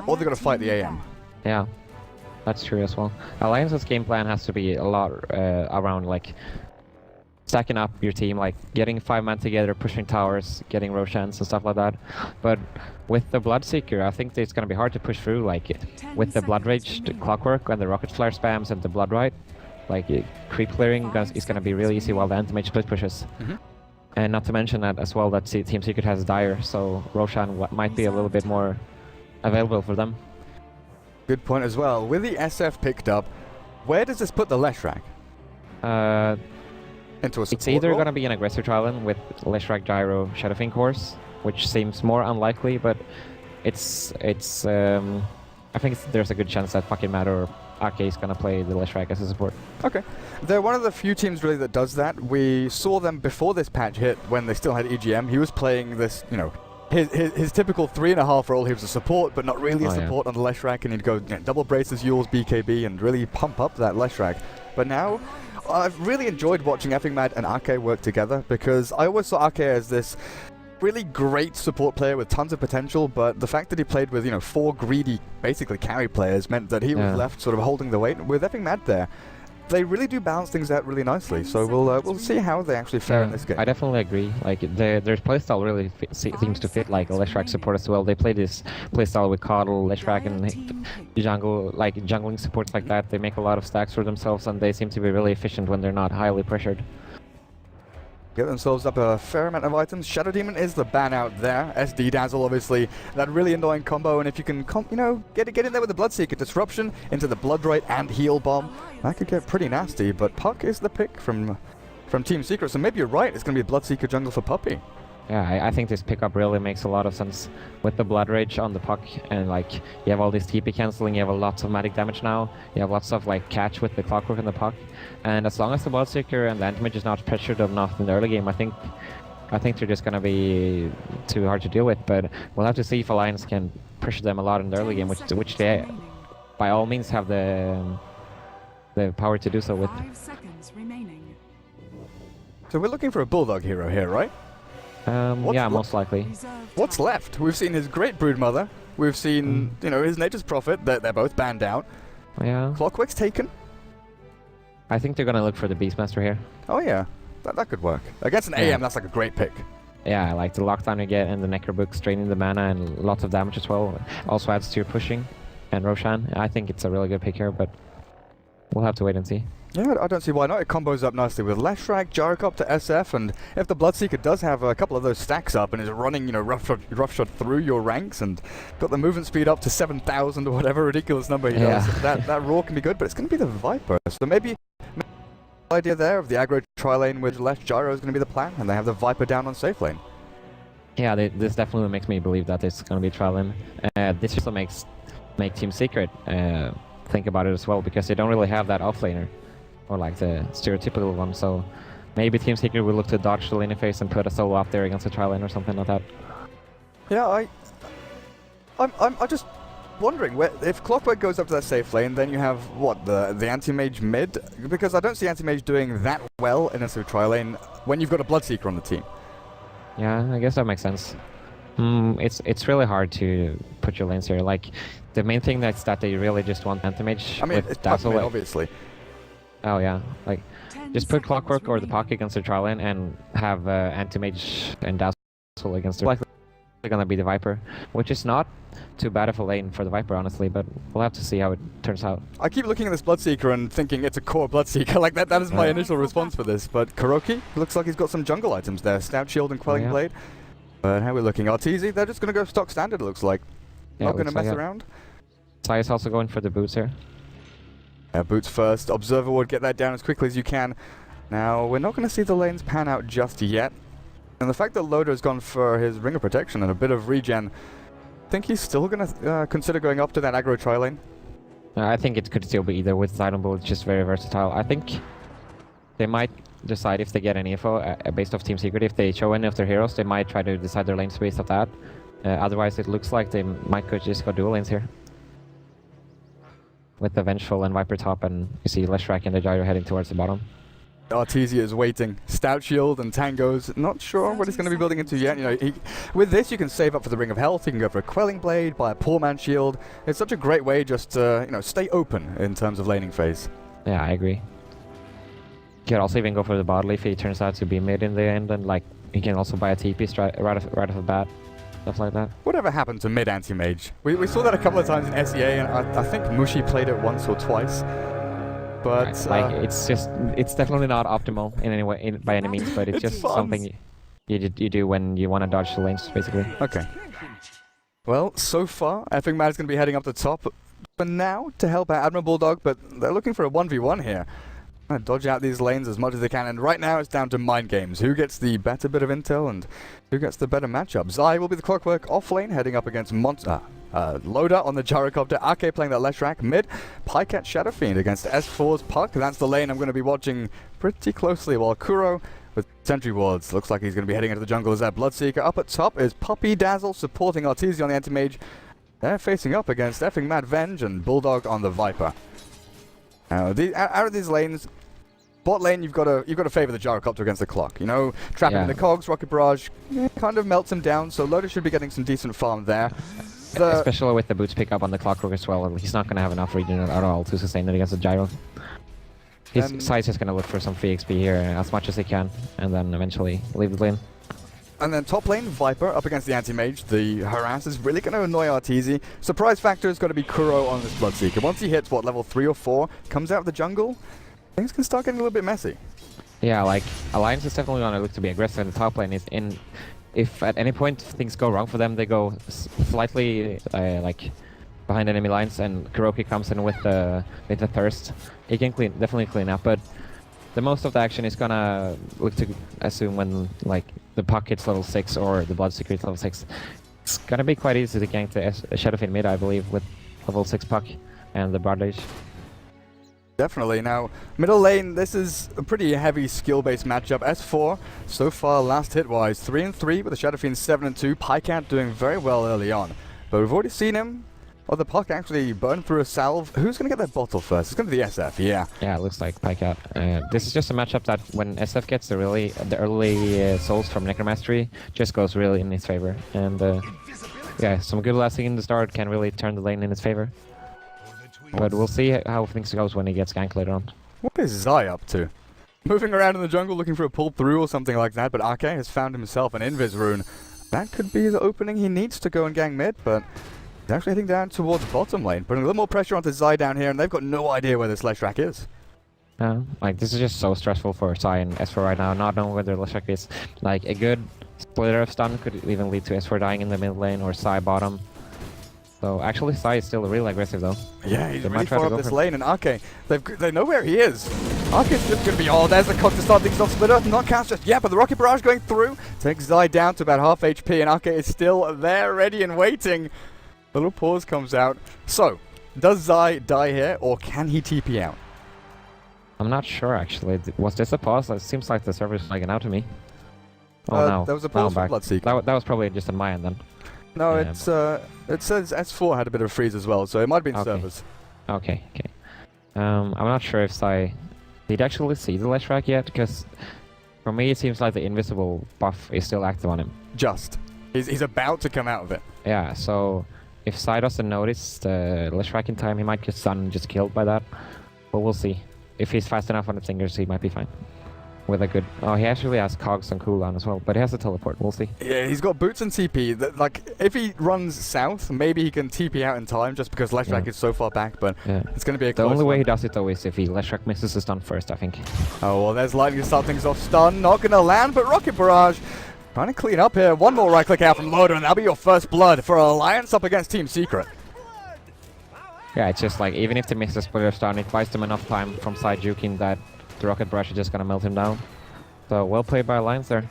or they're going to fight the AM. Yeah, that's true as well. Alliance's game plan has to be a lot around like stacking up your team, like getting 5 men together, pushing towers, getting Roshans and stuff like that. But with the Bloodseeker, I think it's going to be hard to push through, like with the Blood Rage, the Clockwork, and the Rocket Flare spams and the Blood Rite. Like creep clearing is going to be really easy while the Anti-Mage split pushes. And not to mention that as well that Team Secret has Dire, so Roshan might be a little bit more available for them. Good point as well. With the SF picked up, where does this put the Leshrac? Into a support It's either role? going to be an aggressor trial with Leshrac, Gyro, Shadowfin cores, which seems more unlikely, but it's I think there's a good chance that fucking Matter or Ake is going to play the Leshrac as a support. Okay. They're one of the few teams really that does that. We saw them before this patch hit when they still had EGM. He was playing this, you know, his typical 3.5 role. He was a support, but not really a support on the Leshrac, and he'd go double braces, Yules, BKB, and really pump up that Leshrac. But now, I've really enjoyed watching Effing Mad and Ake work together, because I always saw Ake as this really great support player with tons of potential, but the fact that he played with, you know, 4 greedy, basically carry players meant that he was left sort of holding the weight. With Effing Mad there, they really do balance things out really nicely, so we'll see how they actually fare in this game. I definitely agree. Like their playstyle really seems to fit like a Leshrac support as well. They play this playstyle with Coddle, Leshrac, and jungle, like jungling supports like that. They make a lot of stacks for themselves, and they seem to be really efficient when they're not highly pressured. Get themselves up a fair amount of items. Shadow Demon is the ban out there. SD Dazzle, obviously, that really annoying combo, and if you can, you know, get in there with the Bloodseeker Disruption into the Blood Rite and Heal Bomb, that could get pretty nasty, but Puck is the pick from Team Secret, so maybe you're right, it's going to be a Bloodseeker jungle for Puppey. Yeah, I think this pickup really makes a lot of sense with the Blood Rage on the Puck, and like you have all this TP cancelling, you have lots of magic damage now, you have lots of like catch with the Clockwork and the Puck, and as long as the Bloodseeker and the Anti-Mage is not pressured enough in the early game, I think they're just gonna be too hard to deal with. But we'll have to see if Alliance can pressure them a lot in the early game, which they by all means have the power to do so with. 5 seconds remaining. So we're looking for a Bulldog hero here, right? Yeah, most likely. What's left? We've seen his Great Broodmother. We've seen, you know, his Nature's Prophet. They're both banned out. Yeah. Clockwork's taken. I think they're gonna look for the Beastmaster here. Oh yeah, that could work. Against an AM, that's like a great pick. Yeah, like the lockdown you get and the Necrobook straining the mana and lots of damage as well. Also adds to your pushing. And Roshan, I think it's a really good pick here, but we'll have to wait and see. Yeah, I don't see why not. It combos up nicely with Leshrac, Gyrocop to SF, and if the Bloodseeker does have a couple of those stacks up and is running, you know, roughshod through your ranks and got the movement speed up to 7,000 or whatever ridiculous number he does, that Roar can be good, but it's going to be the Viper. So maybe the idea there of the aggro tri-lane with Lesh Gyro is going to be the plan, and they have the Viper down on safe lane. Yeah, this definitely makes me believe that it's going to be tri-lane. This also makes Team Secret think about it as well, because they don't really have that offlaner. Or like the stereotypical one, so maybe Team Secret will look to dodge the lane phase and put a solo up there against a tri-lane or something like that. Yeah, I'm just wondering, if Clockwork goes up to that safe lane, then you have, what, the Anti-Mage mid? Because I don't see Anti-Mage doing that well in a tri-lane when you've got a Bloodseeker on the team. Yeah, I guess that makes sense. It's really hard to put your lanes here. Like, the main thing that's that they really just want Anti-Mage. I mean, with it's Dazzle, mid, obviously. Oh yeah, like just put Clockwork or the Puck against the tri-lane and have Anti-Mage and Dazzle against the likely gonna be the Viper, which is not too bad of a lane for the Viper, honestly, but we'll have to see how it turns out. I keep looking at this Bloodseeker and thinking it's a core Bloodseeker, like that is my initial response for this, but Kuroki looks like he's got some jungle items there, Stout Shield and Quelling Blade. But how are we looking? Arteezy, they're just gonna go stock standard, it looks like. Not gonna mess around. Saya's also going for the boots here. Boots first. Observer Ward, get that down as quickly as you can. Now, we're not going to see the lanes pan out just yet. And the fact that Loader's gone for his Ring of Protection and a bit of regen, I think he's still going to consider going up to that aggro tri-lane. I think it could still be either with Sidon Bull, it's just very versatile. I think they might decide if they get any info based off Team Secret. If they show any of their heroes, they might try to decide their lanes based off that. Otherwise, it looks like they might just go dual lanes here. With the Vengeful and Viper top, and you see Leshrac and the Gyro heading towards the bottom. Artesia is waiting. Stout Shield and Tangos, not sure what he's going to be building into yet. You know, with this you can save up for the Ring of Health, you can go for a Quelling Blade, buy a Poor Man Shield. It's such a great way just to, you know, stay open in terms of laning phase. Yeah, I agree. You could also even go for the bot if he turns out to be mid in the end, and like you can also buy a TP right off the bat. Stuff like that. Whatever happened to mid anti-mage? We saw that a couple of times in SEA, and I think Mushi played it once or twice. But like it's definitely not optimal in any way, by any means, but it's just fun. something you do when you want to dodge the lanes, basically. Okay. Well, so far, Effing Mad is going to be heading up the top for now to help out Admiral Bulldog, but they're looking for a 1v1 here. Dodge out these lanes as much as they can, and right now it's down to mind games. Who gets the better bit of intel and who gets the better matchup? Zai will be the Clockwork off lane, heading up against Loda on the Gyrocopter, Ake playing that Leshrac mid, Pycat Shadow Fiend against S4's Puck. That's the lane I'm going to be watching pretty closely, while Kuro with Sentry Wards looks like he's going to be heading into the jungle as that Bloodseeker. Up at top is Puppy Dazzle supporting Artesia on the Anti-Mage. They're facing up against Effing Mad Venge and Bulldog on the Viper. Now, out of these lanes, bot lane you've got to favor the Gyrocopter against the clock. You know, trapping in the cogs, Rocket Barrage kind of melts him down, so Loda should be getting some decent farm there. Especially with the boots pick up on the Clockwork as well, he's not going to have enough regen at all to sustain it against the Gyro. His side's just going to look for some free XP here as much as he can, and then eventually leave the lane. And then top lane, Viper up against the Anti-Mage. The harass is really going to annoy Artesia. Surprise factor is going to be Kuro on this Bloodseeker. Once he hits, what, level 3 or 4, comes out of the jungle, things can start getting a little bit messy. Yeah, like, Alliance is definitely going to look to be aggressive in the top lane. If at any point things go wrong for them, they go slightly like behind enemy lines, and Kuroki comes in with the thirst. He can definitely clean up, but the most of the action is gonna look to assume when like the Puck hits level 6 or the Bloodseeker hits level 6. It's gonna be quite easy to gank the Shadow Fiend mid, I believe, with level 6 Puck and the Broad Rage. Definitely. Now, middle lane, this is a pretty heavy skill-based matchup. S4, so far, last hit-wise, 3-3 with the Shadow Fiend 7-2. Pycat doing very well early on. But we've already seen him. Oh, the Puck actually burned through a salve. Who's going to get that bottle first? It's going to be the SF, yeah. Yeah, it looks like Pycat. This is just a matchup that when SF gets the early souls from Necromastery, just goes really in his favor. And yeah, some good lasting in the start can really turn the lane in his favor. But we'll see how things goes when he gets ganked later on. What is Zai up to? Moving around in the jungle looking for a pull through or something like that, but Ake has found himself an Invis rune. That could be the opening he needs to go and gang mid, but he's actually heading down towards bottom lane, putting a little more pressure onto Zai down here, and they've got no idea where this Leshrac is. Like, this is just so stressful for Zai and S4 right now, not knowing where their Leshrac is. Like, a good splitter of stun could even lead to S4 dying in the mid lane or Zai bottom. So actually, Zai is still really aggressive though. Yeah, he's really far up this lane, and Ake, they know where he is. Ake's just going to be, oh, there's the cock to start things off. Splitter, not cast just yet, but the Rocket Barrage going through takes Zai down to about half HP, and Ake is still there, ready and waiting. A little pause comes out. So, does Zai die here, or can he TP out? I'm not sure actually. Was this a pause? It seems like the server is lagging out to me. Oh no. There was a pause for Bloodseeker. That was probably just on my end then. No, it says S4 had a bit of a freeze as well, so it might have been servers. Okay. I'm not sure if Zai did actually see the Leshrac yet, because for me it seems like the invisible buff is still active on him. Just. He's about to come out of it. Yeah, so if Zai doesn't notice the Leshrac in time, he might get stunned and just killed by that. But we'll see. If he's fast enough on the fingers, he might be fine. With a good... Oh, he actually has cogs on cooldown as well, but he has a teleport. We'll see. Yeah, he's got boots and TP. Like, if he runs south, maybe he can TP out in time just because Leshrac is so far back, but it's going to be a close The only way he does it, though, is if Leshrac misses the stun first, I think. Oh, well, there's lightning to start things off. Stun, not going to land, but Rocket Barrage trying to clean up here. One more right-click out from Loda, and that'll be your first blood for Alliance up against Team Secret. Yeah, it's just like, even if they miss the splitter stun, it buys them enough time from side juking that the Rocket Barrage is just going to melt him down. So, well played by Alliance there.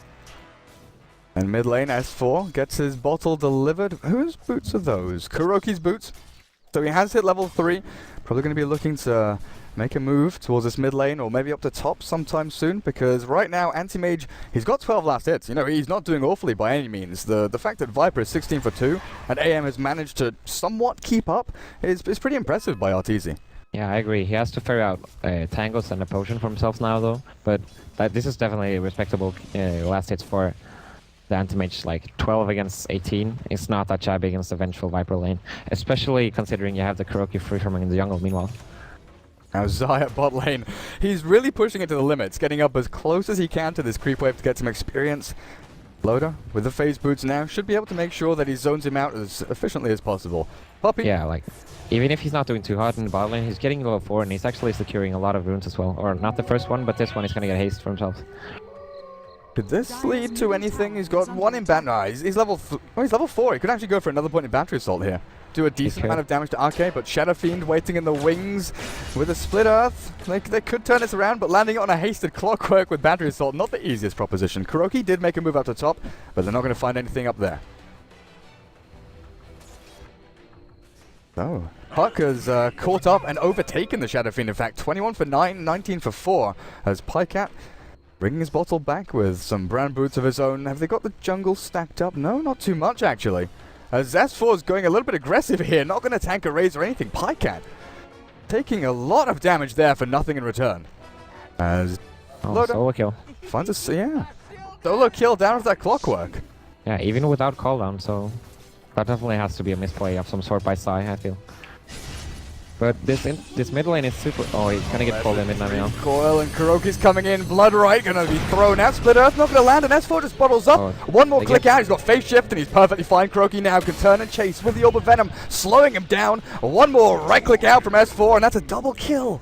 And mid lane, S4 gets his bottle delivered. Whose boots are those? Kuroki's boots. So he has hit level 3. Probably going to be looking to make a move towards this mid lane, or maybe up to top sometime soon, because right now, Anti-Mage, he's got 12 last hits. You know, he's not doing awfully by any means. The fact that Viper is 16 for 2, and AM has managed to somewhat keep up is pretty impressive by Artesia. Yeah, I agree. He has to figure out tangles and a potion for himself now, though. But this is definitely respectable last hits for the anti-mage. Like 12 against 18 is not that shabby against the vengeful Viper lane, especially considering you have the Kuroki free farming in the jungle. Meanwhile, now Zai at bot lane, he's really pushing it to the limits, getting up as close as he can to this creep wave to get some experience. Loader, with the phase boots now, should be able to make sure that he zones him out as efficiently as possible. Puppey. Yeah, like, even if he's not doing too hot in the bot lane, he's getting level 4 and he's actually securing a lot of runes as well. Or not the first one, but this one he's gonna get haste for himself. Could this lead to anything? He's got one in bat. No, he's level he's level 4. He could actually go for another point in battery assault here. Do a decent amount of damage to Arke, but Shadow Fiend waiting in the wings with a split earth. They could turn this around, but landing it on a hasted clockwork with battery assault, not the easiest proposition. Kuroki did make a move up to top, but they're not going to find anything up there. Oh, Puck has caught up and overtaken the Shadow Fiend. In fact, 21 for 9, 19 for 4 as Pycat bringing his bottle back with some brown boots of his own. Have they got the jungle stacked up? No, not too much actually. As S4 is going a little bit aggressive here, not going to tank a raise or anything. Pycat taking a lot of damage there for nothing in return. As solo kill. Finds a solo kill down with that clockwork. Yeah, even without cooldown, so that definitely has to be a misplay of some sort by Sai, I feel. But this mid lane is super... Oh, he's gonna get pulled in mid now. Coil and Kuroki's coming in. Bloodright gonna be thrown out. Split Earth not gonna land, and S4 just bottles up. One more click out. He's got phase shift, and he's perfectly fine. Kuroki now can turn and chase with the Orb of Venom, slowing him down. One more right click out from S4, and that's a double kill.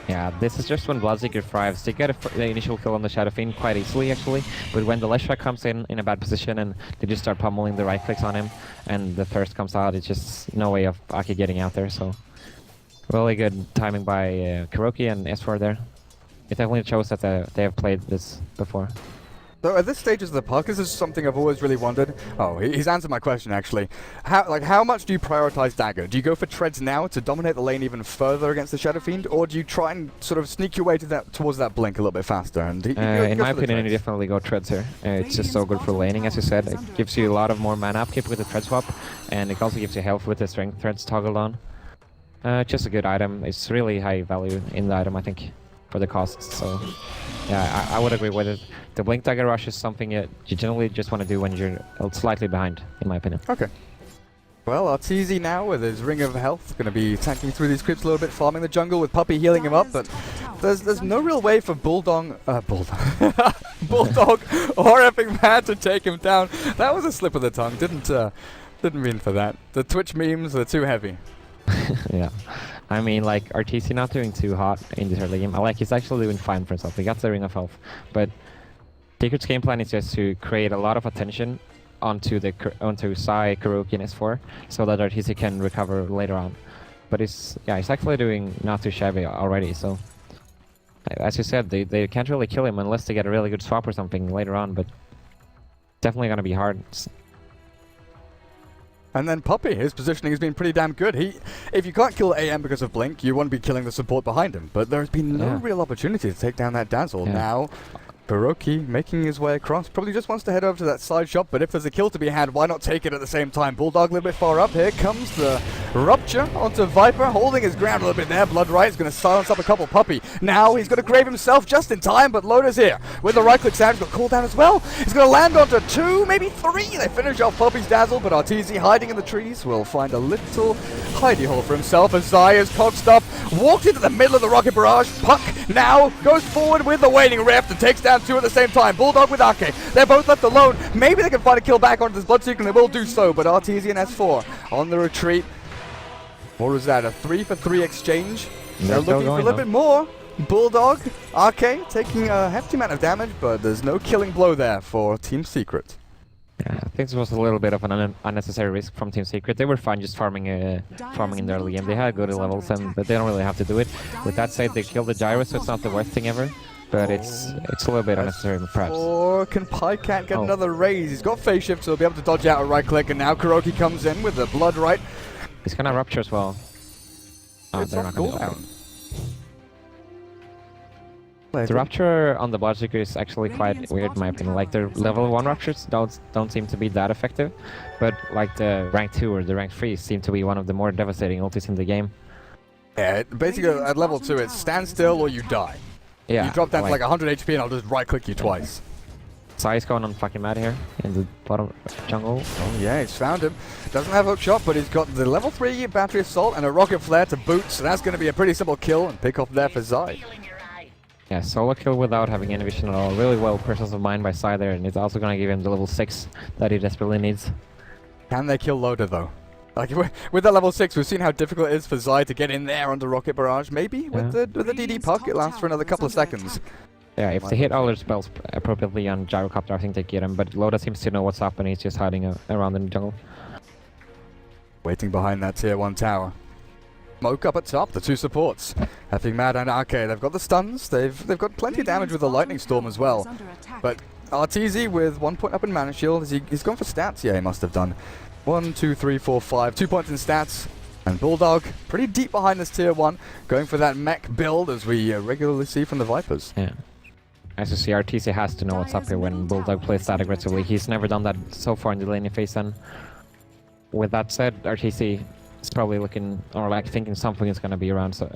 Yeah, this is just when Bloodseeker thrives. They get the initial kill on the Shadow Fiend quite easily, actually. But when the Leshrac comes in a bad position and they just start pummeling the right clicks on him, and the thirst comes out, it's just no way of Aki getting out there, so... Really good timing by Kuroki and S4 there. It definitely shows that they have played this before. So at this stage of the park, this is something I've always really wondered. Oh, he's answered my question actually. How much do you prioritize Dagger? Do you go for treads now to dominate the lane even further against the Shadow Fiend, or do you try and sort of sneak your way to towards that blink a little bit faster? And in my opinion, you definitely go treads here. It's just so good for laning, as you said. It gives you a lot of more mana upkeep with the tread swap, and it also gives you health with the strength threads toggled on. Just a good item. It's really high value in the item, I think, for the costs. So, yeah, I would agree with it. The Blink Dagger Rush is something you generally just want to do when you're slightly behind, in my opinion. Okay. Well, Arteezy now with his Ring of Health, going to be tanking through these creeps a little bit, farming the jungle with Puppey healing him up, but there's no real way for Bulldog or Epic Man to take him down. That was a slip of the tongue. Didn't mean for that. The Twitch memes are too heavy. Yeah, I mean, like, Arteezy not doing too hot in this early game. He's actually doing fine for himself. He got the Ring of Health, but Secret's game plan is just to create a lot of attention onto Sai, Kuroki, and S4, so that Arteezy can recover later on. But he's actually doing not too shabby already. So, as you said, they can't really kill him unless they get a really good swap or something later on. But definitely gonna be hard. And then Puppey, his positioning has been pretty damn good. If you can't kill AM because of Blink, you want to be killing the support behind him. But there's been no real opportunity to take down that Dazzle. Now, Kuroki making his way across. Probably just wants to head over to that side shop, but if there's a kill to be had, why not take it at the same time? Bulldog a little bit far up. Here comes the Rupture onto Viper, holding his ground a little bit there. Bloodright is going to silence up a couple. Puppey. Now he's going to grave himself just in time, but Loader's here. With the right click sound, he's got cooldown as well. He's going to land onto 2, maybe 3. They finish off Puppey's Dazzle, but Arteezy hiding in the trees will find a little hidey hole for himself as Zaya's cocked up, walked into the middle of the rocket barrage. Puck now goes forward with the Waning Rift and takes down 2 at the same time. Bulldog with Arke. They're both left alone. Maybe they can find a kill back onto this Bloodseeker, and they will do so, but Arteezy and S4 on the retreat. What was that, a 3-for-3 exchange? They're looking for a little bit more. Bulldog, Arke taking a hefty amount of damage, but there's no killing blow there for Team Secret. Yeah, I think this was a little bit of an unnecessary risk from Team Secret. They were fine just farming in the early game. They had good levels, but they don't really have to do it. With that said, they killed the Gyro, so it's not the worst thing ever. But it's a little bit unnecessary, perhaps. Or can Pycat get another raise? He's got phase shift, so he'll be able to dodge out a right click, and now Kuroki comes in with the Bloodright. He's gonna Rupture as well. Oh, they're not gonna do that. The Rupture on the Bloodseeker is actually quite weird in my opinion. Like, their level 1 Ruptures don't seem to be that effective, but like the rank 2 or the rank 3 seem to be one of the more devastating ultis in the game. Yeah, basically at level 2 it's stand still or you die. Yeah. You drop down to like 100 HP and I'll just right-click you twice. Zai's going on fucking mad here in the bottom jungle. Oh yeah, he's found him. Doesn't have hook shot, but he's got the level 3 battery assault and a rocket flare to boot, so that's going to be a pretty simple kill and pick off there for Zai. Yeah, solo kill without having any vision at all. Really well presence of mind by Zai there, and it's also going to give him the level 6 that he desperately needs. Can they kill Loda though? Like with that level 6, we've seen how difficult it is for Zai to get in there under rocket barrage. Maybe with the DD puck, it lasts for another couple of seconds. Yeah, if they hit all their spells appropriately on Gyrocopter, I think they get him. But Loda seems to know what's up, and he's just hiding around in the jungle. Waiting behind that tier 1 tower. Smoke up at top, the 2 supports. Having Mad and Arcade, they've got the stuns, they've got plenty of damage with the Lightning Storm as well. But RTZ with 1 point up in Mana Shield, he's gone for stats, yeah he must have done. 1, 2, 3, 4, 5, 2 points in stats. And Bulldog, pretty deep behind this tier 1, going for that mech build as we regularly see from the Vipers. Yeah. As you see, RTC has to know what's up here when Bulldog plays that aggressively. He's never done that so far in the laning phase, and with that said, RTC is probably looking, or like thinking something is going to be around, so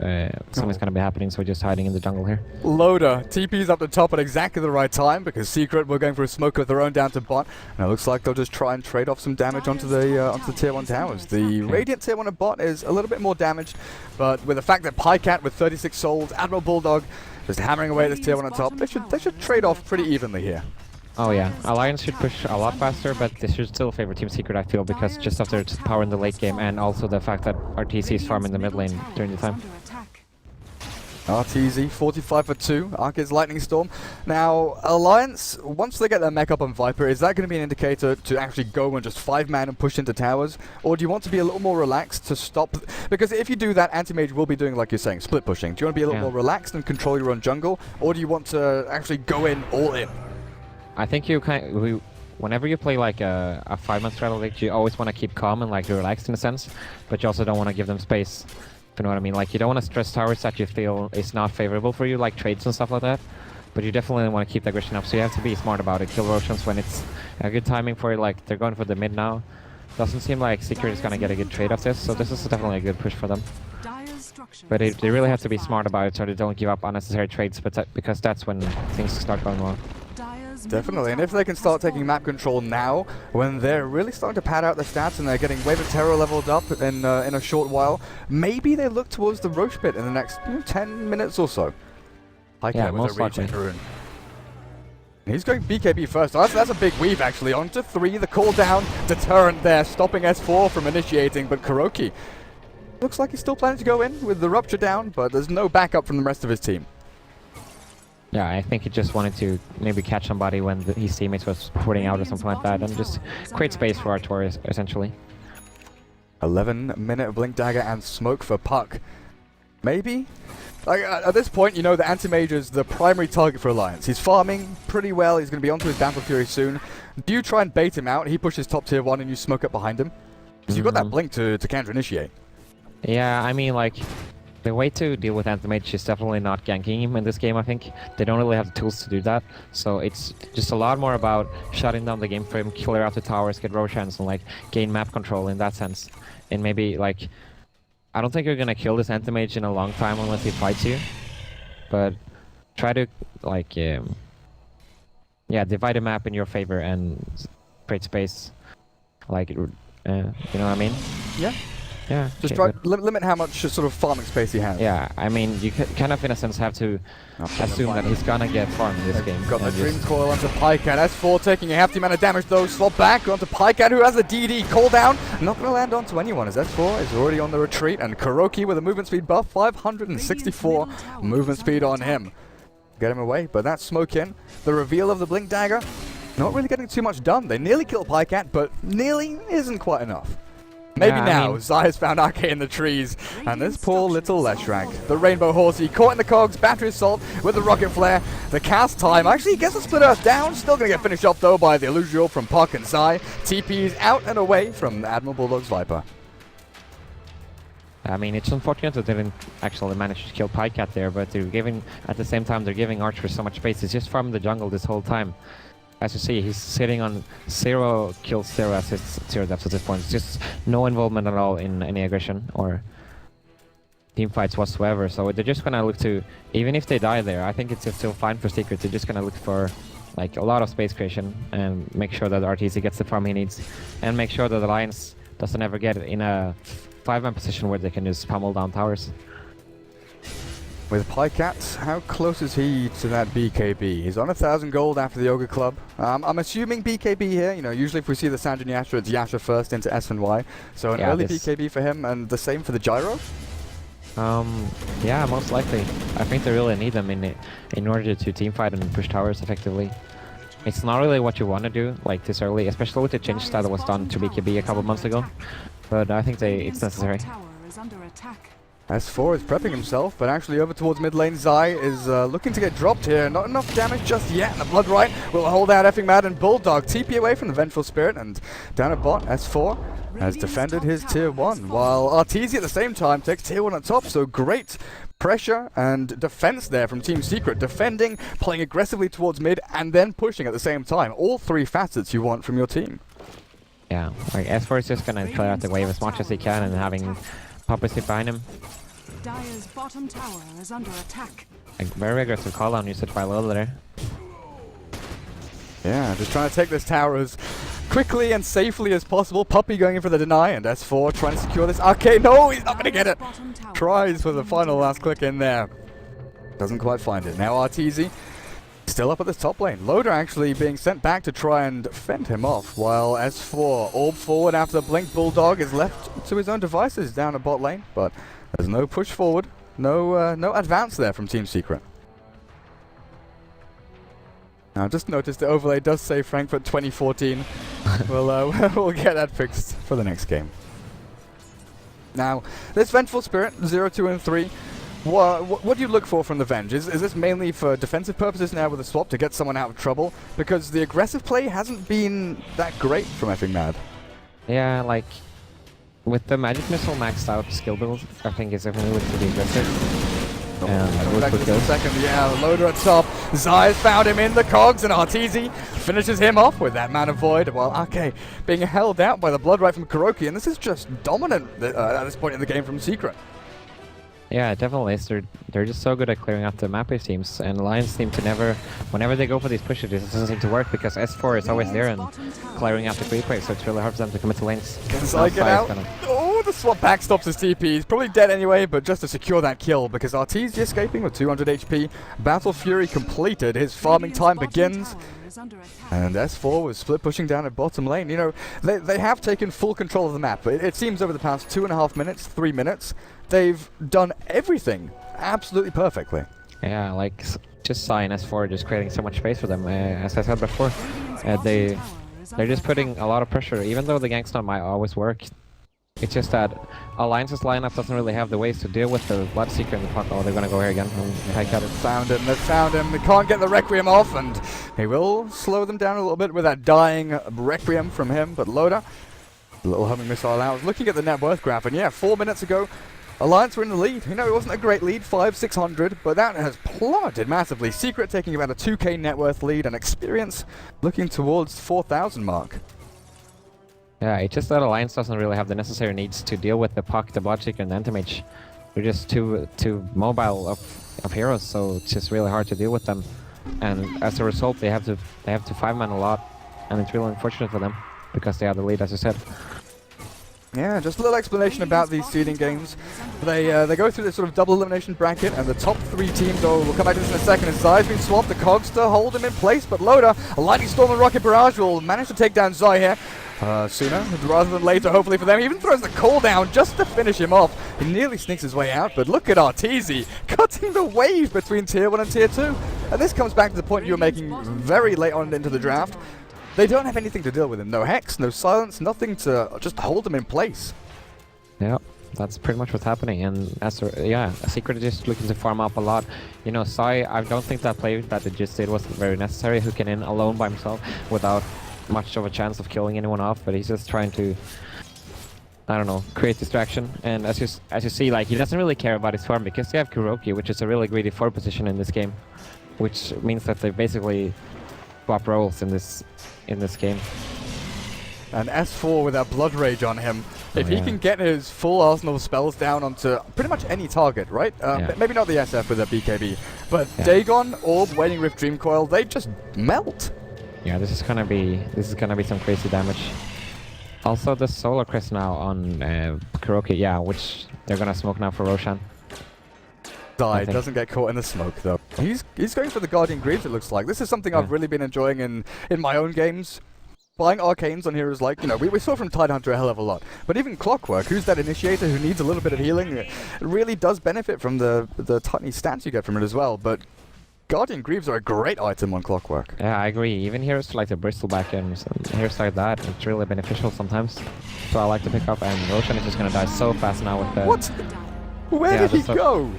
something's going to be happening, so just hiding in the jungle here. Loda, TP's up the top at exactly the right time, because Secret were going for a smoke of their own down to bot, and it looks like they'll just try and trade off some damage onto the tier 1 towers. The Radiant tier 1 of bot is a little bit more damaged, but with the fact that Pycat with 36 souls, Admiral Bulldog, just hammering away at this tier 1 on top, they should trade off pretty evenly here. Oh yeah, Alliance should push a lot faster, but they should still favor Team Secret, I feel, because just of their power in the late game, and also the fact that RTC is farming the mid lane during the time. RTZ, 45 for 2, Arcade's Lightning Storm. Now, Alliance, once they get their mech up on Viper, is that going to be an indicator to actually go and just 5-man and push into towers? Or do you want to be a little more relaxed to stop? Because if you do that, Anti-Mage will be doing, like you're saying, split pushing. Do you want to be a little more relaxed and control your own jungle? Or do you want to actually go in all in? I think you whenever you play like a 5-man strategy, you always want to keep calm and like relaxed in a sense, but you also don't want to give them space. If you know what I mean, like you don't want to stress towers that you feel is not favorable for you, like trades and stuff like that. But you definitely want to keep the aggression up, so you have to be smart about it. Kill Roshan's when it's a good timing for it. Like they're going for the mid now. Doesn't seem like Secret is gonna get a good trade off this, so this is definitely a good push for them. But they really have to be smart about it, so they don't give up unnecessary trades. But because that's when things start going wrong. Definitely, and if they can start taking map control now, when they're really starting to pad out the stats and they're getting Wave of Terror leveled up in a short while, maybe they look towards the Roche pit in the next 10 minutes or so. Yeah, most likely. He's going BKB first. Oh, that's a big weave actually. On to 3, the cooldown deterrent there, stopping S4 from initiating, but Kuroki looks like he's still planning to go in with the Rupture down, but there's no backup from the rest of his team. Yeah, I think he just wanted to maybe catch somebody when his teammates was putting out or something like that, and just create space for Artor, essentially. 11-minute Blink Dagger and Smoke for Puck. Maybe? Like, at this point, you know the Anti-Mage is the primary target for Alliance. He's farming pretty well, he's going to be onto his Downfall Fury soon. Do you try and bait him out? He pushes top tier 1 and you smoke up behind him? Because you've got that Blink to counter-initiate. Yeah, I mean, like, the way to deal with Anti-Mage is definitely not ganking him in this game, I think. They don't really have the tools to do that, so it's just a lot more about shutting down the game frame, clear out the towers, get Roshans, and like gain map control in that sense. And maybe, like, I don't think you're gonna kill this Anti-Mage in a long time unless he fights you, but try to, like, yeah, divide the map in your favor and create space, like, you know what I mean? Yeah. Yeah. Just try limit how much sort of farming space he has. Yeah, I mean, you kind of in a sense have to assume that he's gonna get farmed in this game. Got the Dream Coil onto Pycat. S4 taking a hefty amount of damage though. Swap back onto Pycat, who has a DD cooldown. Not gonna land onto anyone as S4 is already on the retreat, and Kuroki with a movement speed buff, 564 movement speed on him. Get him away, but that's smoke in. The reveal of the Blink Dagger, not really getting too much done. They nearly killed Pycat, but nearly isn't quite enough. Maybe now, Zai has found Arcade in the trees, and this poor little Leshrac. The Rainbow Horsey caught in the cogs, battery assault with the rocket flare. The cast time actually gets the Split Earth down, still going to get finished off though by the Illusional from Puck and Zai. TP's out and away from Admiral Bulldog's Viper. I mean, it's unfortunate that they didn't actually manage to kill Pycat there, but they're giving, at the same time, they're giving Archer so much space. He's just farming the jungle this whole time. As you see, he's sitting on 0 kills, 0 assists, 0 deaths at this point. It's just no involvement at all in any aggression or team fights whatsoever. So they're just gonna look to, even if they die there, I think it's still fine for Secret. They're just gonna look for like a lot of space creation and make sure that RTZ gets the farm he needs, and make sure that the Alliance doesn't ever get in a 5-man position where they can just pummel down towers. With Pycat, how close is he to that BKB? He's on 1,000 gold after the Ogre Club. I'm assuming BKB here. You know, usually if we see the Sanjin Yasha, it's Yasha first into S and Y. So an early BKB for him, and the same for the Gyro? Yeah, most likely. I think they really need them in order to teamfight and push towers effectively. It's not really what you want to do like this early, especially with the change style that was done to BKB a couple months ago. But I think it's necessary. S4 is prepping himself, but actually over towards mid lane, Zai is looking to get dropped here. Not enough damage just yet, and the Blood Right will hold out effing mad, and Bulldog TP away from the Vengeful Spirit, and down at bot, S4 has defended his tier 1, while Arteezy at the same time takes tier 1 at top, so great pressure and defense there from Team Secret, defending, playing aggressively towards mid, and then pushing at the same time. All three facets you want from your team. Yeah, like S4 is just gonna clear out the wave as much as he can, and having Papa sit behind him. Dire's bottom tower is under attack. Like, very aggressive call on usage by Lola there. Yeah, just trying to take this tower as quickly and safely as possible. Puppey going in for the deny, and S4 trying to secure this. Okay, no, he's not going to get it. Tries for the final last click in there. Doesn't quite find it. Now Arteezy still up at this top lane. Loader actually being sent back to try and fend him off, while S4 orb forward after the blink. Bulldog is left to his own devices down at bot lane, but there's no push forward, no advance there from Team Secret. Now, just noticed the overlay does say Frankfurt 2014. We'll get that fixed for the next game. Now, this Vengeful Spirit, 0, 2, and 3, what do you look for from the Venge? Is this mainly for defensive purposes now with a swap to get someone out of trouble? Because the aggressive play hasn't been that great from effing Mad. Yeah, like, with the Magic Missile maxed out skill build, I think it's definitely to be aggressive. Back in a second, yeah, Loader at top. Zai found him in the cogs, and Arteezy finishes him off with that Mana Void, while Ake being held out by the Blood Right from Kuroki, and this is just dominant at this point in the game from Secret. Yeah, definitely. They're just so good at clearing out the map-based teams, and Lions seem to never, whenever they go for these pushes, it doesn't seem to work because S4 is always there and clearing out the creep wave, so it's really hard for them to commit to lanes. Can Zai get out? Oh, the swap back stops his TP. He's probably dead anyway, but just to secure that kill, because Arteezy escaping with 200 HP. Battle Fury completed. His farming time begins. And S4 was split pushing down at bottom lane. You know, they have taken full control of the map, but it seems over the past 2.5 minutes, 3 minutes, they've done everything absolutely perfectly. Yeah, like just Sai and S4 just creating so much space for them. As I said before, they're just putting a lot of pressure, even though the ganks not might always work. It's just that Alliance's lineup doesn't really have the ways to deal with the Blood Seeker in the puck. Oh, they're gonna go here again. They found him. They can't get the Requiem off, and he will slow them down a little bit with that dying Requiem from him. But Loader, a little homing missile out. I was looking at the net worth graph, and yeah, 4 minutes ago, Alliance were in the lead. You know, it wasn't a great lead, 500-600, but that has plummeted massively. Secret taking about a 2k net worth lead, and Experience looking towards 4,000 mark. Yeah, it's just that Alliance doesn't really have the necessary needs to deal with the puck, the Bloodseeker, and the Anti-Mage. They're just too mobile of heroes, so it's just really hard to deal with them. And as a result, they have to 5-man a lot, and it's really unfortunate for them because they are the lead, as you said. Yeah, just a little explanation about these seeding games. They go through this sort of double elimination bracket, and the top 3 teams, we'll come back to this in a second, as Zai's been swapped, the cogs to hold him in place, but Loader, a Lightning Storm and Rocket Barrage will manage to take down Zai here. Sooner rather than later, hopefully for them. He even throws the cooldown just to finish him off. He nearly sneaks his way out, but look at Arteezy cutting the wave between Tier 1 and Tier 2. And this comes back to the point you were making very late on into the draft. They don't have anything to deal with him. No Hex, no Silence, nothing to just hold him in place. Yeah, that's pretty much what's happening. And Secret is just looking to farm up a lot. You know, Sai, I don't think that play that they just did was very necessary, hooking in alone by himself without much of a chance of killing anyone off, but he's just trying to, I don't know, create distraction. And as you see, like, he doesn't really care about his farm because they have Kuroki, which is a really greedy 4 position in this game, which means that they basically swap roles in this game. And S4 with that Blood Rage on him If he can get his full arsenal of spells down onto pretty much any target, right? Maybe not the SF with a BKB, but Dagon, Orb, Waning Rift, Dream Coil, they just melt. Yeah, this is gonna be some crazy damage. Also, the Solar Crest now on Kuroki, which they're gonna smoke now for Roshan. Doesn't get caught in the smoke though. He's going for the Guardian Greaves, it looks like. This is something I've really been enjoying in my own games. Buying Arcanes on heroes like, we saw from Tidehunter a hell of a lot. But even Clockwork, who's that initiator who needs a little bit of healing, really does benefit from the tiny stats you get from it as well. But Guardian Greaves are a great item on Clockwork. Yeah, I agree. Even heroes like the Bristleback and heroes like that, it's really beneficial sometimes. So I like to pick up, and Roshan is just gonna die so fast now with the... What? Where did he go?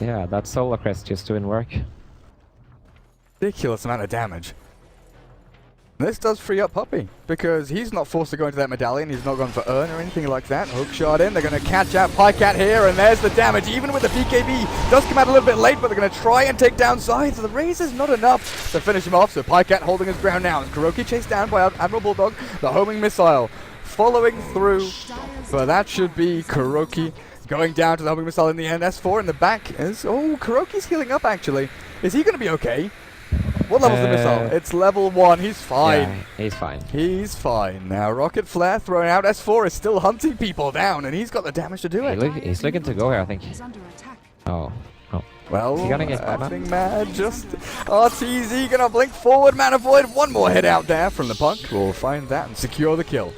Yeah, that Solar Crest just doing work. Ridiculous amount of damage. This does free up Puppey, because he's not forced to go into that medallion, he's not gone for Urn or anything like that. Hook shot in, they're going to catch out Pycat here, and there's the damage. Even with the BKB, does come out a little bit late, but they're going to try and take down Zai. The raise is not enough to finish him off, so Pycat holding his ground now. Kuroki chased down by Admiral Bulldog, the homing missile following through, but that should be Kuroki going down to the homing missile in the end. S4 in the back is... Oh, Kuroki's healing up actually. Is he going to be okay? What level's the missile? It's level 1. He's fine. Yeah, he's fine. He's fine. Now, Rocket Flare thrown out. S4 is still hunting people down, and he's got the damage to do it. He's looking to go here, I think. Oh. Well, he gonna get effing mad. Just RTZ gonna blink forward. Mana Void. One more hit out there from the Punk. We'll find that and secure the kill.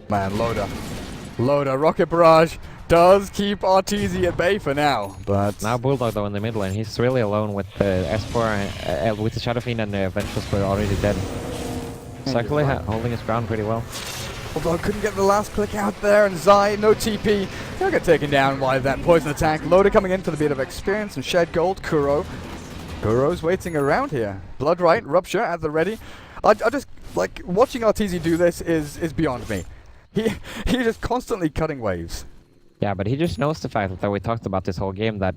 Man, Loader, Rocket Barrage does keep Arteezy at bay for now, but... Now Bulldog though in the mid lane, he's really alone with the S4, with the Shadow Fiend and the Vengeful Spirit already dead. Cycling holding his ground pretty well. Bulldog couldn't get the last click out there, and Zai, no TP. He'll get taken down by that poison attack. Loader coming in for the bit of experience and shed gold. Kuro's waiting around here. Bloodright, Rupture at the ready. I just, like, watching Arteezy do this is beyond me. He's just constantly cutting waves. Yeah, but he just knows the fact that we talked about this whole game that,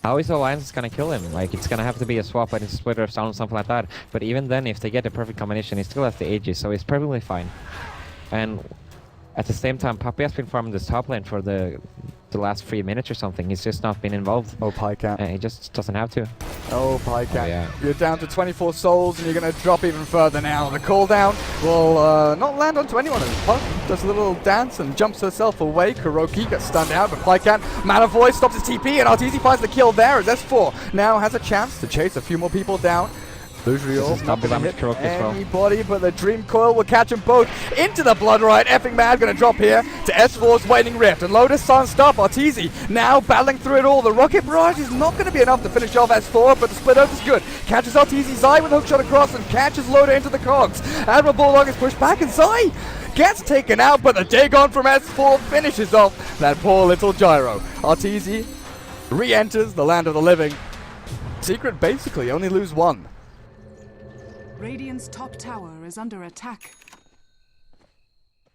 how his alliance is gonna kill him. Like, it's gonna have to be a swap and a splitter of sound or something like that. But even then, if they get the perfect combination, he still has the Aegis, so he's perfectly fine. And at the same time, Puppey has been farming this top lane for the last 3 minutes or something. He's just not been involved. Oh, Pycat. And he just doesn't have to. Oh, Pycat. Oh, yeah. You're down to 24 souls, and you're going to drop even further now. The cooldown will not land onto anyone. And Punk does a little dance and jumps herself away. Kuroki gets stunned out, but Pycat, Mana Void stops his TP, and Arteezy finds the kill there as S4 now has a chance to chase a few more people down. Lucirio not going to hit anybody, but the Dream Coil will catch them both into the Bloodright. Effing mad, going to drop here to S4's Waning Rift, and Lotus can't stop Arteezy now battling through it all. The Rocket Barrage is not going to be enough to finish off S4, but the split off is good. Catches Arteezy, Zai with a hookshot across, and catches Loader into the cogs. Admiral Bulldog is pushed back, and Zai gets taken out, but the Dagon from S4 finishes off that poor little Gyro. Arteezy re-enters the land of the living. Secret basically only lose 1. Radiant's top tower is under attack.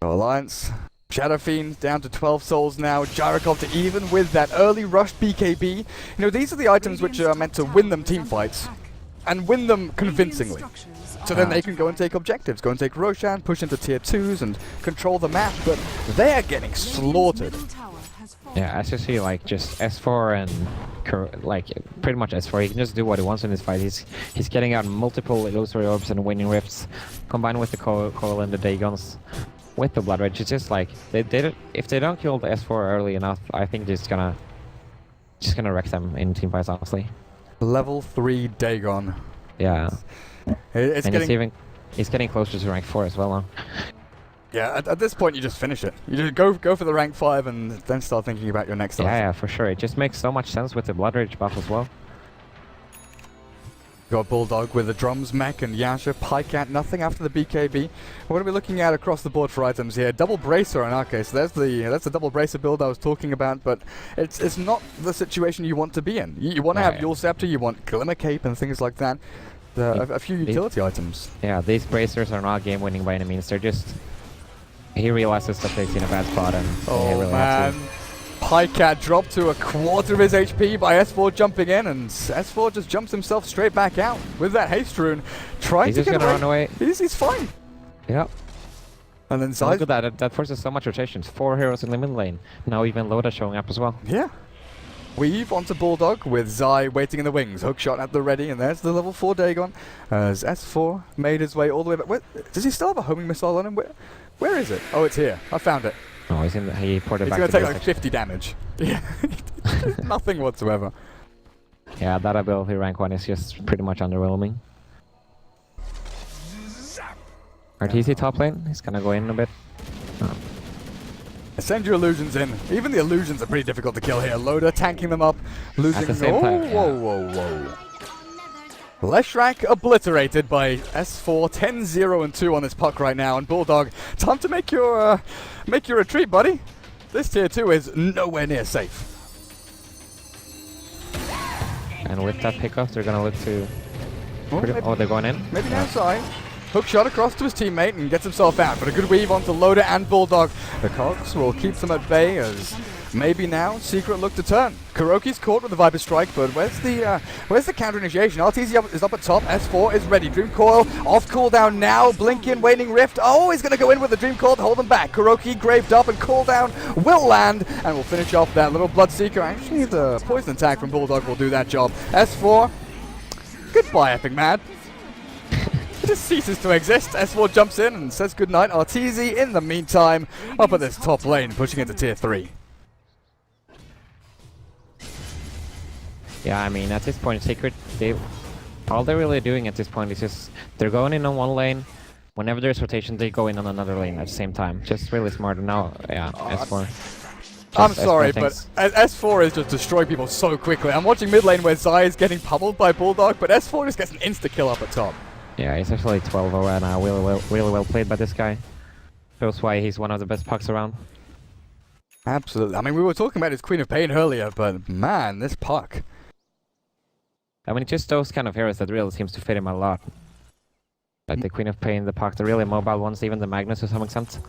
Alliance. Shadow Fiend down to 12 souls now. Gyrokov to even with that early rush BKB. These are the items which are meant to win them team fights. And win them convincingly. So then they can go and take objectives. Go and take Roshan, push into tier 2s and control the map. But they are getting slaughtered. Yeah, as you see, just S4 and pretty much S4, he can just do what he wants in this fight. He's getting out multiple illusory orbs and Waning Rifts, combined with the coil and the Dagons, with the Blood Rage. It's just if they don't kill the S4 early enough, I think they're just gonna wreck them in team fights, honestly. Level 3 Dagon. Yeah, and he's getting closer to rank 4 as well now. Yeah, at this point you just finish it. You just go for the rank 5 and then start thinking about your next stuff. Yeah, for sure. It just makes so much sense with the Blood Rage buff as well. Got Bulldog with the drums, mech, and Yasha. Pycat, nothing after the BKB. What are we looking at across the board for items here? Double Bracer in our case. That's the double Bracer build I was talking about, but it's not the situation you want to be in. You want to have Yule Scepter, you want Glimmer Cape and things like that. A few utility items. Yeah, these Bracers are not game winning by any means. They're just... He realizes that they've seen a bad spot and oh really man, Pycat dropped to a quarter of his HP by S4 jumping in, and S4 just jumps himself straight back out with that haste rune, trying He's to just get gonna run away. He's fine. Yeah. And then Look Zai's... at that. That forces so much rotations. 4 heroes in the mid lane. Now even Loda showing up as well. Yeah. Weave onto Bulldog with Zai waiting in the wings. Hookshot at the ready, and there's the level 4 Dagon as S4 made his way all the way back. Does he still have a homing missile on him? Where is it? Oh, it's here. I found it. Oh, he ported back. He's going to take like base, 50 damage. Yeah. Nothing whatsoever. Yeah, that ability rank 1 is just pretty much underwhelming. RTC top lane. He's going to go in a bit. Oh. Send your illusions in. Even the illusions are pretty difficult to kill here. Loda tanking them up, losing. At the same time, whoa. Leshrac obliterated by S4, 10-0 and 2 on this puck right now. And Bulldog, time to make your retreat, buddy. This tier 2 is nowhere near safe. And with that pickoff, they're gonna look to. They're going in. Maybe now Zai. Hook shot across to his teammate and gets himself out, but a good weave onto Loda and Bulldog. The cogs will keep them at bay as maybe now Secret look to turn. Kuroki's caught with the Viper Strike, but where's the counter initiation? RTZ is up at top, S4 is ready. Dream Coil off cooldown now, Blinking, Waning Rift. Oh, he's gonna go in with the Dream Coil to hold them back. Kuroki graved up and cooldown will land, and we'll finish off that little Bloodseeker. Actually, the poison attack from Bulldog will do that job. S4, goodbye, Epic Mad. It just ceases to exist. S4 jumps in and says goodnight. Arteezy, in the meantime, up at this top lane, pushing into tier 3. Yeah, I mean, at this point, Secret, all they're really doing at this point is just, they're going in on one lane. Whenever there's rotation, they go in on another lane at the same time. Just really smart. And now, yeah, S4. I'm sorry, but S4 is just destroying people so quickly. I'm watching mid lane where Zai is getting pummeled by Bulldog, but S4 just gets an insta-kill up at top. Yeah, he's actually 12-0 right now. Really well played by this guy. Shows why he's one of the best pucks around. Absolutely. I mean, we were talking about his Queen of Pain earlier, but man, this puck. I mean, just those kind of heroes that really seems to fit him a lot. Like the Queen of Pain, the puck, the really mobile ones, even the Magnus to some extent.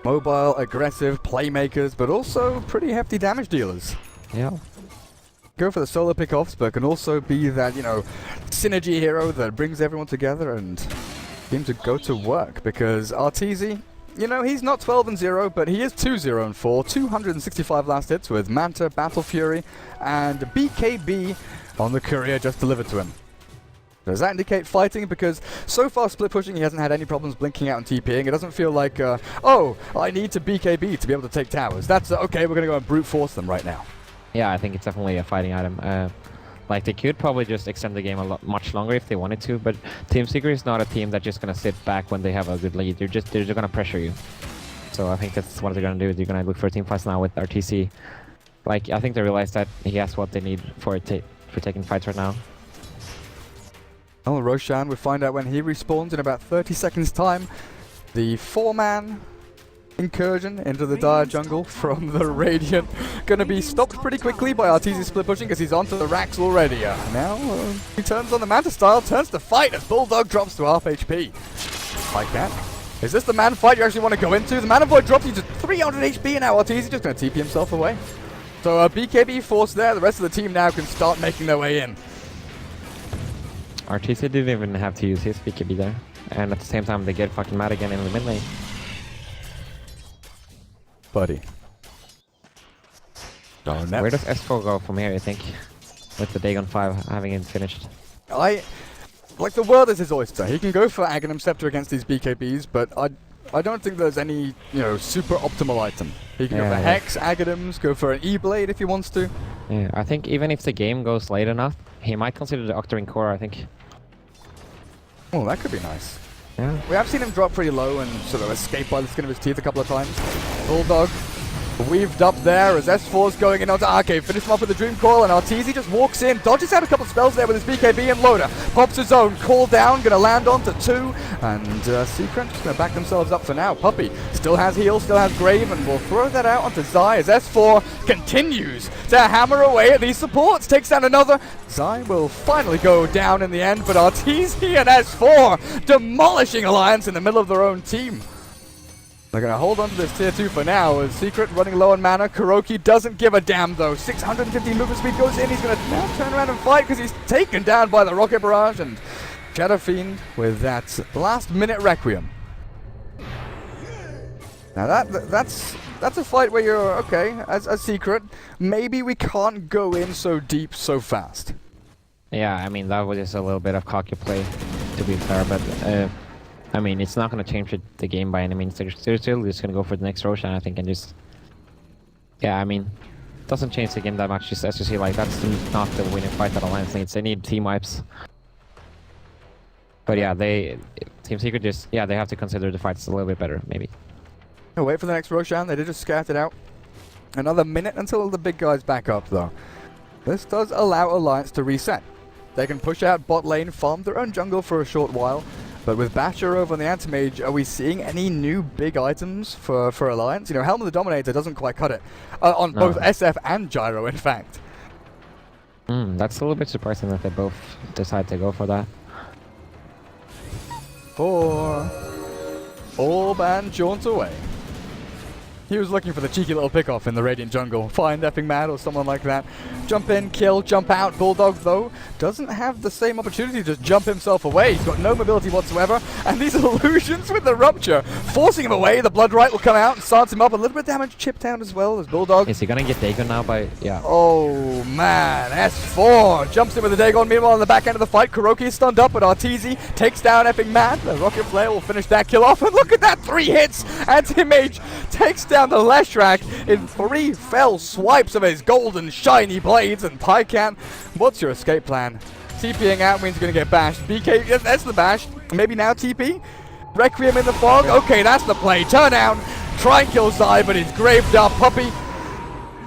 Mobile, aggressive playmakers, but also pretty hefty damage dealers. Yeah. Go for the solo pickoffs, but can also be that, you know, synergy hero that brings everyone together and seem to go to work. Because Arteezy, you know, he's not 12-0, but he is 2-0-4, 265 last hits with Manta, Battle Fury, and BKB on the courier just delivered to him. Does that indicate fighting? Because so far split pushing, he hasn't had any problems blinking out and TPing. It doesn't feel like, oh, I need to BKB to be able to take towers. That's, okay, we're going to go and brute force them right now. Yeah, I think it's definitely a fighting item. Like, they could probably just extend the game much longer if they wanted to, but Team Secret is not a team that's just going to sit back when they have a good lead. They're just going to pressure you. So I think that's what they're going to do. They're going to look for team fights now with RTC. Like, I think they realize that he has what they need for taking fights right now. Oh, Roshan, we find out when he respawns in about 30 seconds time. The 4-man incursion into the dire jungle from the Radiant. Gonna be stopped pretty quickly by Arteezy split pushing because he's onto the racks already. Now he turns on the Manta style, turns to fight as Bulldog drops to half HP. Like that. Is this the man fight you actually want to go into? The Mana Void drops you to 300 HP and now Arteezy just gonna TP himself away. So BKB force there, the rest of the team now can start making their way in. RTC didn't even have to use his BKB there. And at the same time they get fucking mad again in the mid lane. Buddy. Where does S4 go from here, you think? With the Dagon 5 having it finished. Like, the world is his oyster. He can go for Aghanim Scepter against these BKBs, but I don't think there's any, you know, super optimal item. He can go for Hex, Aghanims, go for an E-Blade if he wants to. Yeah, I think even if the game goes late enough, he might consider the Octarine Core, I think. Oh, that could be nice. Yeah. We have seen him drop pretty low and sort of escape by the skin of his teeth a couple of times. Bulldog weaved up there as S4's going in onto Arcade. Finish him off with the Dream Coil and Arteezy just walks in, dodges out a couple of spells there with his BKB and Loda. Pops his own, call down, gonna land onto 2. And Secret just gonna back themselves up for now. Puppey still has heal, still has Grave, and we'll throw that out onto Zai as S4 continues to hammer away at these supports. Takes down another. Zai will finally go down in the end, but Arteezy and S4 demolishing Alliance in the middle of their own team. They're going to hold on to this tier 2 for now, as Secret running low on mana. Kuroki doesn't give a damn though. 650 movement speed goes in. He's going to now turn around and fight because he's taken down by the Rocket Barrage, and Shadow Fiend with that last minute Requiem. Now that's a fight where you're, okay, as Secret, maybe we can't go in so deep so fast. Yeah, I mean, that was just a little bit of cocky play, to be fair, but I mean, it's not going to change the game by any means. They're still just going to go for the next Roshan, I think, and just... Yeah, I mean, doesn't change the game that much, just as you see, like, that's not the winning fight that Alliance needs. They need team wipes. But yeah, Team Secret just... Yeah, they have to consider the fights a little bit better, maybe. No, wait for the next Roshan. They did just scat it out. Another minute until the big guys back up, though. This does allow Alliance to reset. They can push out bot lane, farm their own jungle for a short while. But with Basher over on the Anti-Mage, are we seeing any new big items for Alliance? You know, Helm of the Dominator doesn't quite cut it. On both SF and Gyro, in fact. That's a little bit surprising that they both decide to go for that. For Orban jaunt away. He was looking for the cheeky little pick-off in the Radiant jungle. Find effing Mad or someone like that. Jump in, kill, jump out. Bulldog, though, doesn't have the same opportunity to just jump himself away. He's got no mobility whatsoever. And these illusions with the Rupture, forcing him away. The Blood Right will come out and starts him up. A little bit of damage chipped down as well as Bulldog. Is he gonna get Dagon now by... Yeah. Oh, man. S4 jumps in with the Dagon. Meanwhile, on the back end of the fight, Kuroki is stunned up, but Arteezy takes down effing Mad. The Rocket Flare will finish that kill off. And look at that, 3 hits. Anti-Mage takes down the Leshrac in 3 fell swipes of his golden shiny blades. And Pycat, what's your escape plan? TPing out means you're going to get bashed. BK, yes, that's the bash. Maybe now TP? Requiem in the fog? Okay, that's the play. Turn down, try and kill Zai, but he's graved up. Puppey,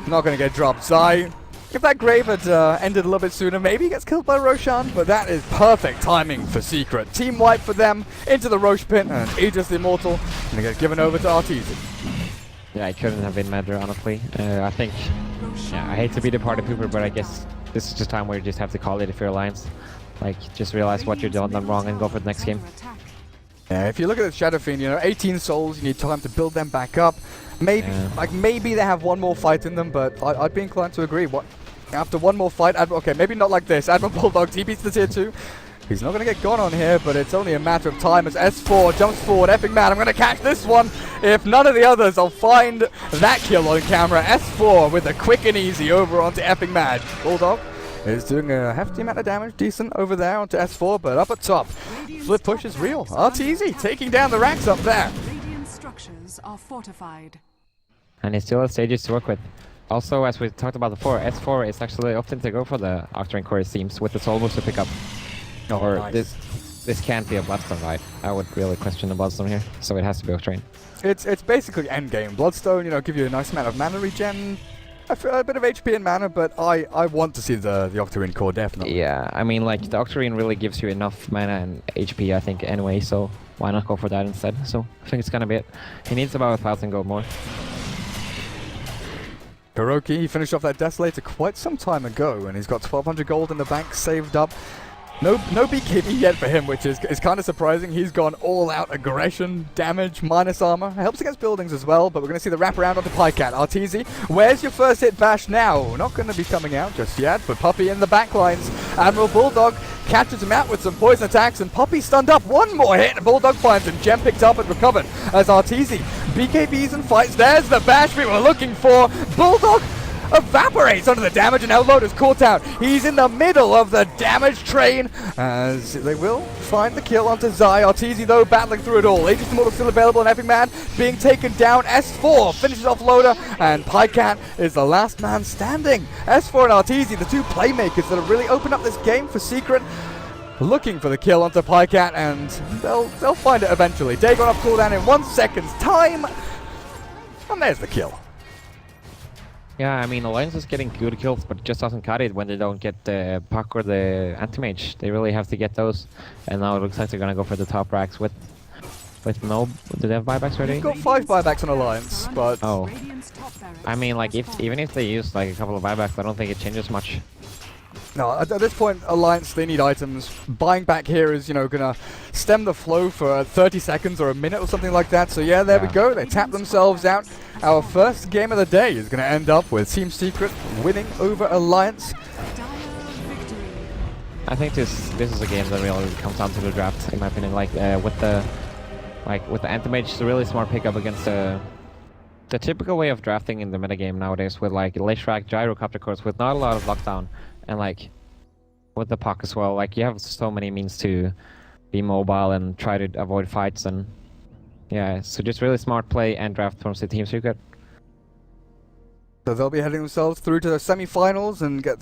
not going to get dropped. Zai, if that grave had ended a little bit sooner, maybe he gets killed by Roshan, but that is perfect timing for Secret. Team wipe for them, into the Roche pit, and Aegis the Immortal going to get given over to Arteezy. Yeah, it couldn't have been better, honestly. I think, yeah, I hate to be the party pooper, but I guess this is just time where you just have to call it if you're Alliance. Like, just realize what you're doing wrong and go for the next game. Yeah, if you look at the Shadow Fiend, you know, 18 souls, you need time to build them back up. Maybe, maybe they have one more fight in them, but I'd be inclined to agree. What, after one more fight, okay, maybe not like this. Admiral Bulldog TPs to the tier 2. He's not going to get gone on here, but it's only a matter of time as S4 jumps forward. Effing Mad, I'm going to catch this one. If none of the others, I'll find that kill on camera. S4 with a quick and easy over onto Effing Mad. Bulldog is doing a hefty amount of damage, decent over there onto S4, but up at top, flip push is real. Arteezy taking down the racks up there. Radiant structures are fortified. And he still has stages to work with. Also, as we talked about before, S4 is actually opting to go for the Octarine core, it seems, with the soul boost to pick up. Or nice. this can't be a Bloodstone fight. I would really question the Bloodstone here, so it has to be Octarine. It's basically endgame. Bloodstone, you know, give you a nice amount of mana regen, a bit of HP and mana, but I want to see the Octarine core, definitely. Yeah, I mean, like, the Octarine really gives you enough mana and HP, I think, anyway, so why not go for that instead? So, I think it's gonna be it. He needs about 1,000 gold more. Kuroki, he finished off that Desolator quite some time ago, and he's got 1,200 gold in the bank saved up. No BKB yet for him, which is kind of surprising. He's gone all-out aggression, damage, minus armor. Helps against buildings as well, but we're going to see the wraparound onto Pycat. Arteezy, where's your first hit bash now? Not going to be coming out just yet, but Puppey in the backlines. Admiral Bulldog catches him out with some poison attacks, and Puppey stunned up. One more hit, and Bulldog finds him. Gem picked up and recovered as Arteezy BKBs and fights. There's the bash we were looking for. Bulldog evaporates under the damage, and Outload is caught out. He's in the middle of the damage train as they will find the kill onto Zai. Arteezy, though, battling through it all. Aegis Immortal still available, and Effing Man being taken down. S4 finishes off Loader, and Pycat is the last man standing. S4 and Arteezy, the two playmakers that have really opened up this game for Secret, looking for the kill onto Pycat, and they'll find it eventually. Dagon off cooldown in 1 second's time, and there's the kill. Yeah, I mean, Alliance is getting good kills, but it just doesn't cut it when they don't get the Puck or the Anti-Mage. They really have to get those, and now it looks like they're gonna go for the top racks with no... Do they have buybacks already? You've got 5 buybacks on Alliance, but... Oh. I mean, like, even if they use, like, a couple of buybacks, I don't think it changes much. No, at this point, Alliance, they need items. Buying back here is, gonna stem the flow for 30 seconds or a minute or something like that. So yeah, there we go. They tap themselves out. Our first game of the day is gonna end up with Team Secret winning over Alliance. I think this is a game that really comes down to the draft, in my opinion. Like with the Anti-Mage, it's a really smart pickup against the typical way of drafting in the metagame nowadays, with like Leshrac, Gyrocopter cores with not a lot of lockdown, and like with the puck as well. Like you have so many means to be mobile and try to avoid fights, and yeah, so just really smart play and draft from Team Secret. So they'll be heading themselves through to the semi-finals and get that.